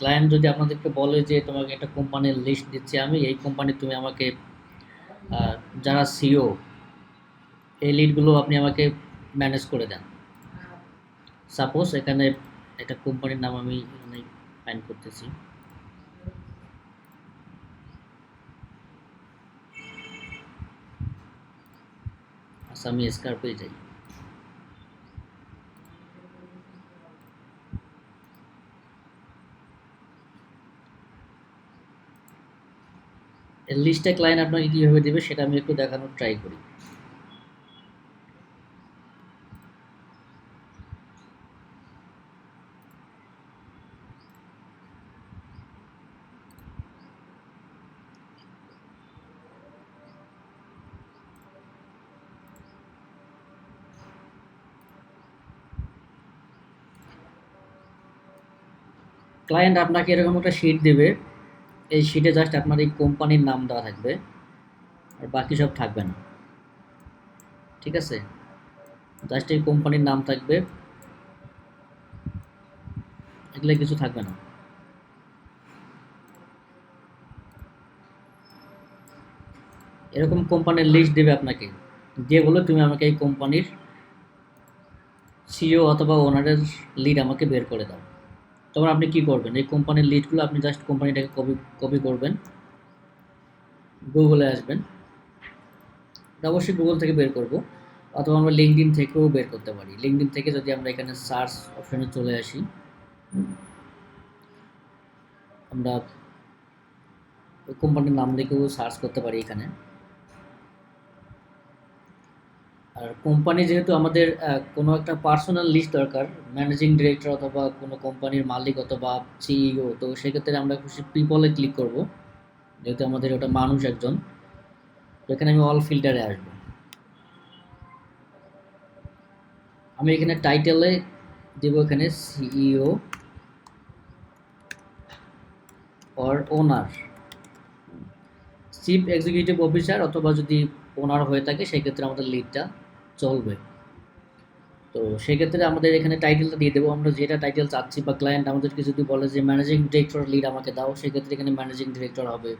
Client যদি আপনাদেরকে বলে যে তোমাকে একটা কোম্পানির লিস্ট দিচ্ছি আমি, এই কোম্পানি তুমি আমাকে যারা সিও এই লিডগুলো আপনি আমাকে ম্যানেজ করে দেন। সাপোজ এখানে একটা কোম্পানির নাম আমি এখানে ফাইন করতেছি, আচ্ছা আমি স্কার্পে যাই। এর লিস্টে ক্লায়েন্ট আপনাকে কীভাবে দেবে সেটা আমি একটু দেখানোর ট্রাই করি। ক্লায়েন্ট আপনাকে এরকম একটা শিট দেবে, এই শিটে জাস্ট আপনার এই কোম্পানির নাম দেওয়া থাকবে আর বাকি সব থাকবে না, ঠিক আছে? জাস্ট এই কোম্পানির নাম থাকবে, এগুলো কিছু থাকবে না। এরকম কোম্পানির লিস্ট দেবে আপনাকে, দিয়ে বলে তুমি আমাকে এই কোম্পানির সিইও অথবা ওনারের লিড আমাকে বের করে দাও। তখন আপনি কি করবেন, এই কোম্পানির লিডগুলো আপনি জাস্ট কোম্পানিটাকে কপি কপি করবেন, গুগলে আসবেন, এটা অবশ্যই গুগল থেকে বের করব, অথবা আমরা লিঙ্কডইন থেকেও বের করতে পারি। লিঙ্কডইন থেকে যদি আমরা এখানে সার্চ অপশনে চলে আসি, আমরা ওই কোম্পানির নাম লিখেও সার্চ করতে পারি এখানে। আর কোম্পানি যেহেতু আমাদের কোনো একটা পার্সোনাল লিস্ট দরকার, ম্যানেজিং ডিরেক্টর অথবা কোনো কোম্পানির মালিক অথবা সিইও, তো সেক্ষেত্রে আমরা খুশি পিপলে ক্লিক করব, যেহেতু আমাদের ওটা মানুষ একজন। তো এখানে আমি অল ফিল্টারে আসবো, আমি এখানে টাইটেলে দেব এখানে CEO or owner, chief executive officer, অথবা যদি ওনার হয়ে থাকে সেক্ষেত্রে আমাদের লিডটা চলবে। তো সেক্ষেত্রে আমাদের এখানে টাইটেলটা দিয়ে দেবো, আমরা যেটা টাইটেল চাচ্ছি, বা ক্লায়েন্ট আমাদেরকে যদি বলে যে ম্যানেজিং ডিরেক্টর লিড আমাকে দাও, সেক্ষেত্রে এখানে ম্যানেজিং ডিরেক্টর হবে।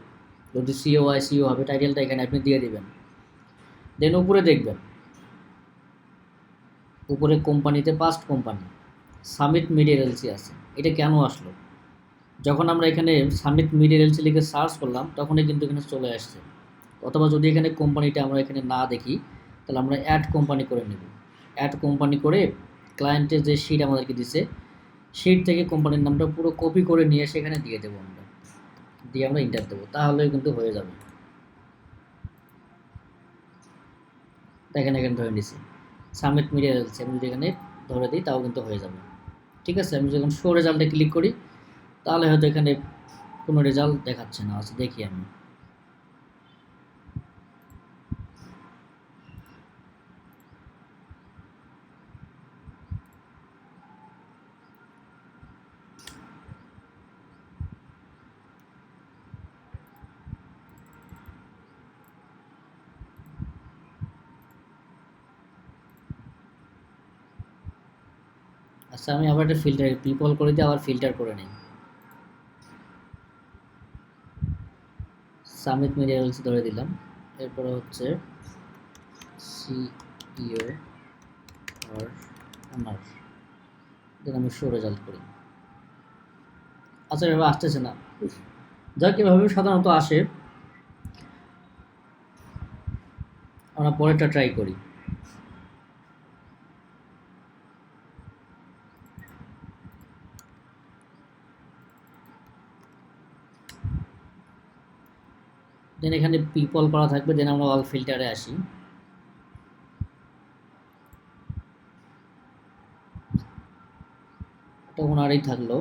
যদি সিও হয় সিও হবে, টাইটেলটা এখানে আপনি দিয়ে দেবেন। দেন উপরে দেখবেন, উপরে কোম্পানিতে past company summit media LC আছে। এটা কেন আসলো? যখন আমরা এখানে সামিট মিডিয়া এলসি লিখে সার্চ করলাম তখনই কিন্তু এখানে চলে আসছে। অথবা যদি এখানে কোম্পানিটা আমরা এখানে না দেখি, তাহলে আমরা অ্যাড কোম্পানি করে নেব। অ্যাড কোম্পানি করে ক্লায়েন্টের যে শিট আমাদেরকে দিছে, শিট থেকে কোম্পানির নামটা পুরো কপি করে নিয়ে সেখানে দিয়ে দেবো, আমরা দিয়ে আমরা ইন্টার দেবো, তাহলেই কিন্তু হয়ে যাবে। দেখেন এখানে ধরে নিছি সাবমিট মিডিয়া এলসি, আমি যদি এখানে ধরে দিই তাও কিন্তু হয়ে যাবে। ঠিক আছে, আমি যখন শো রেজাল্টে ক্লিক করি তাহলে হয়তো এখানে কোনো রেজাল্ট দেখাচ্ছে না। আচ্ছা দেখি আমি, আচ্ছা আমি আবার একটা ফিল্টার পিপল করে দিয়ে আবার ফিল্টার করে নিই। সামিট মিডিয়া এলসি ধরে দিলাম, এরপরে হচ্ছে সিইও আর ওনার, দেন আমি শো রেজাল্ট করি। আচ্ছা এভাবে আসতেছে না, যাক এভাবে সাধারণত আসে। আমরা পরেরটা ট্রাই করি। দেন এখানে পিপল করা থাকবে, দেন আমরা অল ফিল্টারে আসি। এটা ওনারই থাকলো,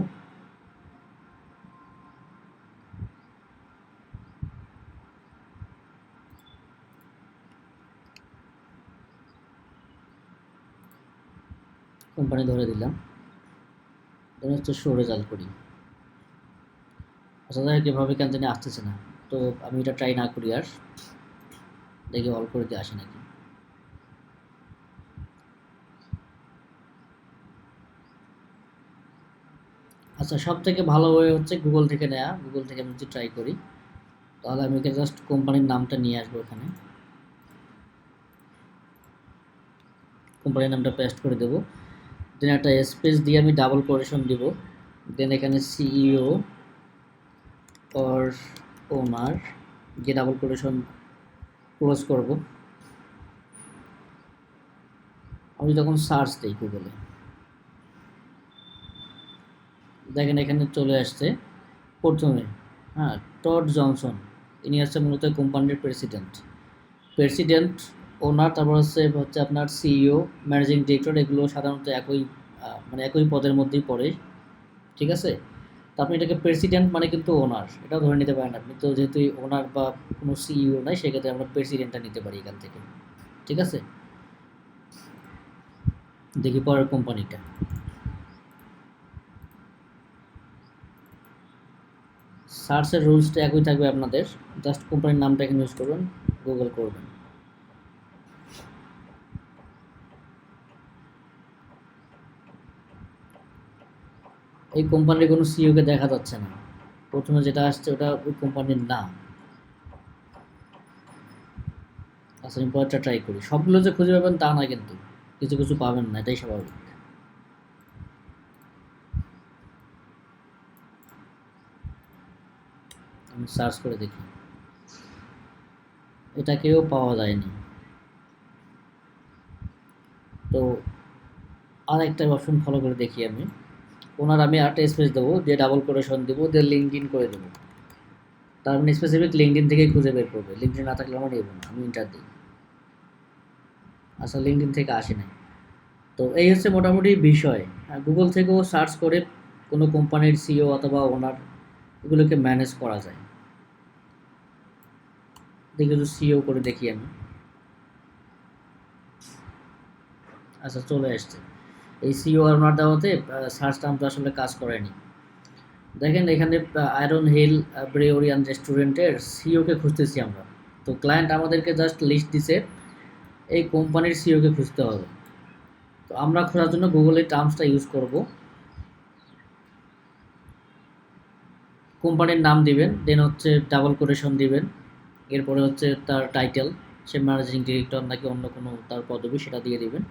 কোম্পানি ধরে দিলাম, দেন হচ্ছে শো রেজাল্ট করি। আচ্ছা যাই হোক এভাবে কেন জানি আসতেছে না, তো আমি এটা ট্রাই না করি আর, দেখি অল করে দিয়ে আসে নাকি। আচ্ছা আচ্ছা, সবথেকে ভালো ওয়ে হচ্ছে গুগল থেকে নেওয়া। গুগল থেকে আমি যদি ট্রাই করি, তাহলে আমি এখানে জাস্ট কোম্পানির নামটা নিয়ে আসবো। এখানে কোম্পানির নামটা পেস্ট করে দেবো, দেন একটা স্পেস দিয়ে আমি ডাবল কোটেশন দিব, দেন এখানে সিইও অর ওনার গিয়ে ডাবল কোটেশন ক্লোজ করব। আমি যখন সার্চ দিই গুগলে, দেখেন এখানে চলে আসছে প্রথমে, হ্যাঁ, টড জনসন। ইনি হচ্ছে মূলত কোম্পানির প্রেসিডেন্ট, ওনার, তারপর হচ্ছে আপনার সিইও, ম্যানেজিং ডিরেক্টর, এগুলো সাধারণত একই মানে একই পদের মধ্যেই পড়ে। ঠিক আছে, তো আপনি এটাকে প্রেসিডেন্ট মানে কিন্তু ওনার, এটাও ধরে নিতে পারেন আপনি। তো যেহেতু ওনার বা কোনো সিইও নাই, সেক্ষেত্রে আমরা প্রেসিডেন্টটা নিতে পারি এখান থেকে। ঠিক আছে, দেখি পরের কোম্পানিটা। সার্চের রুলসটা একই থাকবে আপনাদের, জাস্ট কোম্পানির নামটা এখানে ইউজ করবেন, গুগল করবেন। এই কোম্পানির কোনো সিইওকে দেখা যাচ্ছে না, প্রথমে যেটা আসছে ওটা ওই কোম্পানির না। আচ্ছা, আমি পরেরটা ট্রাই করি। সবগুলো যে খুঁজে পাবেন তা না, কিন্তু কিছু কিছু পাবেন না, এটাই স্বাভাবিক। আমি সার্চ করে দেখি, এটাকেও পাওয়া যায়নি। তো আর একটা অপশন ফলো করে দেখি আমি। ওনার আমি আরেকটা স্পেস দেবো, দিয়ে ডাবল কোটেশন দেবো, দিয়ে লিঙ্কডইন করে দেবো। তার মানে স্পেসিফিক লিঙ্কডইন থেকে খুঁজে বের করবে, লিঙ্কডইন না থাকলে আমার নেব না। আমি ইন্টার দিই, আচ্ছা লিঙ্কডইন থেকে আসে নাই। তো এই হচ্ছে মোটামুটি বিষয়। গুগল থেকেও সার্চ করে কোনো কোম্পানির সিইও অথবা ওনার, এগুলোকে ম্যানেজ করা যায়। দেখি একটু সিইও করে দেখি আমি। আচ্ছা, চলে আসছে। এই সিইও আর ওনার দেওয়াতে সার্চ টার্মটা আসলে কাজ করেনি। দেখেন এখানে আয়রন হিল ব্রেওরিয়ান রেস্টুরেন্টের সিইওকে খুঁজতেছি আমরা। তো ক্লায়েন্ট আমাদেরকে জাস্ট লিস্ট দিছে, এই কোম্পানির সিইওকে খুঁজতে হবে। তো আমরা খোঁজার জন্য গুগলের টার্মসটা ইউজ করব। কোম্পানির নাম দিবেন, দেন হচ্ছে ডাবল কোটেশন দিবেন, এরপরে হচ্ছে তার টাইটেল, সে ম্যানেজিং ডিরেক্টর নাকি অন্য কোনো তার পদবি সেটা দিয়ে দিবেন,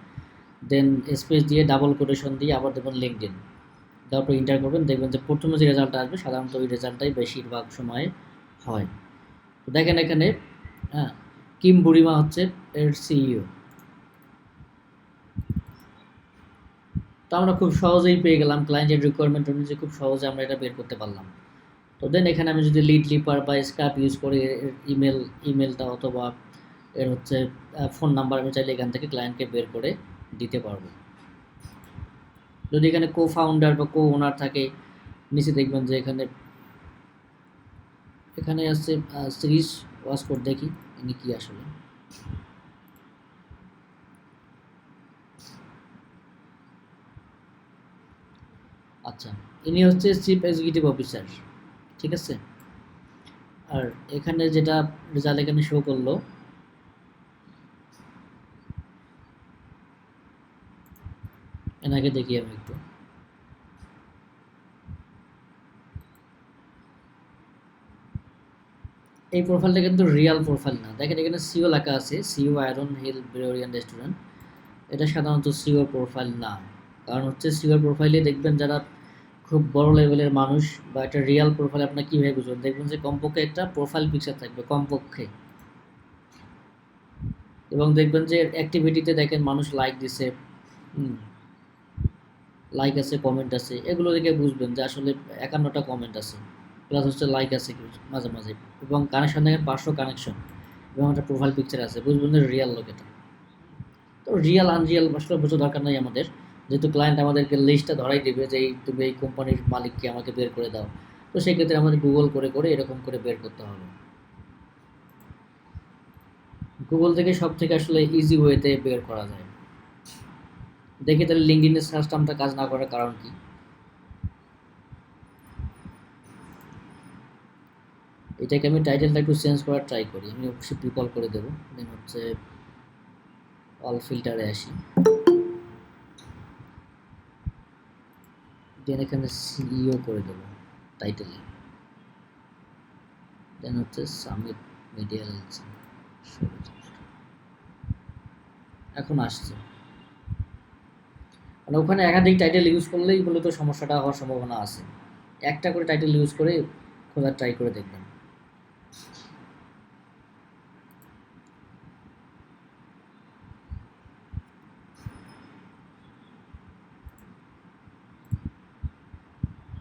দেন স্পেস দিয়ে ডাবল কোটেশন দিয়ে আবার দেবেন লিঙ্কডইন। তারপর ইন্টার করবেন, দেখবেন যে প্রথমে যে রেজাল্টটা আসবে সাধারণত ওই রেজাল্টটাই বেশিরভাগ সময় হয়। তো দেখেন এখানে, হ্যাঁ, কিম বুড়িমা হচ্ছে এর সিইও। তো আমরা খুব সহজেই পেয়ে গেলাম, ক্লায়েন্টের রিকোয়ারমেন্ট অনুযায়ী খুব সহজে আমরা এটা বের করতে পারলাম। তো দেন এখানে আমি যদি লিড লিপার বা স্ক্রাপ ইউজ করি, ইমেলটা অথবা এর হচ্ছে ফোন নাম্বার আমি চাইলে এখান থেকে ক্লায়েন্টকে বের করে দিতে পারবো। যদি এখানে কো ফাউন্ডার বা কো ওনার থাকে, নিচে দেখবেন যে এখানে এখানে আছে সিরিজ ওয়াচ কোড। দেখি ইনি কি আসলে। আচ্ছা, ইনি হচ্ছে চিফ এক্সিকিউটিভ অফিসার। ঠিক আছে, আর এখানে যেটা রেজাল্ট এখানে শো করলো, এনাকে দেখি আমি একটু। এই প্রোফাইলটা কিন্তু রিয়াল প্রোফাইল না। দেখেন এখানে সিও লেখা আছে, সিও আয়রন হিল ব্রেওরিয়ান রেস্টুরেন্ট। এটা সাধারণত সিওর প্রোফাইল না। কারণ হচ্ছে সিওর প্রোফাইলে দেখবেন যারা খুব বড় লেভেলের মানুষ বা একটা রিয়াল প্রোফাইল আপনার কীভাবে বুঝবেন, দেখবেন যে কমপক্ষে একটা প্রোফাইল পিকচার থাকবে কমপক্ষে, এবং দেখবেন যে অ্যাক্টিভিটিতে দেখেন মানুষ লাইক দিছে, লাইক আছে, কমেন্ট আছে, এগুলো দেখে বুঝবেন যে আসলে 51টা কমেন্ট আছে, প্লাস হচ্ছে লাইক আছে মাঝে মাঝে, এবং কানেকশন দেখেন 500 কানেকশন, এবং একটা প্রোফাইল পিকচার আছে, বুঝবেন যে রিয়াল লোক এটা। তো রিয়াল আনরিয়াল আসলে বোঝা দরকার নাই আমাদের, যেহেতু ক্লায়েন্ট আমাদেরকে লিস্টটা ধরাই দেবে যে তুমি এই কোম্পানির মালিককে আমাকে বের করে দাও। তো সেক্ষেত্রে আমাদের গুগল করে করে এরকম করে বের করতে হবে। গুগল থেকে সব থেকে আসলে ইজি ওয়েতে বের করা যায়। দেখি তাহলে লিঙ্কডইনের সার্চ টার্মটা কাজ না করার কারণ কি। এটাকে আমি টাইটেলটা একটু চেঞ্জ করার ট্রাই করি। আমি অবশ্যই পিপল করে দেবো, দেন হচ্ছে অল ফিল্টারে আসি, দেন এখানে সিইও করে দেবো টাইটেলে, দেন হচ্ছে সামিট মিডিয়া এলএলসি। এখন আসছে, মানে ওখানে একাধিক টাইটেল ইউজ করলেই বলে তো সমস্যাটা হওয়ার সম্ভাবনা আছে। একটা করে টাইটেল ইউজ করে খোঁজার ট্রাই করে দেখবেন।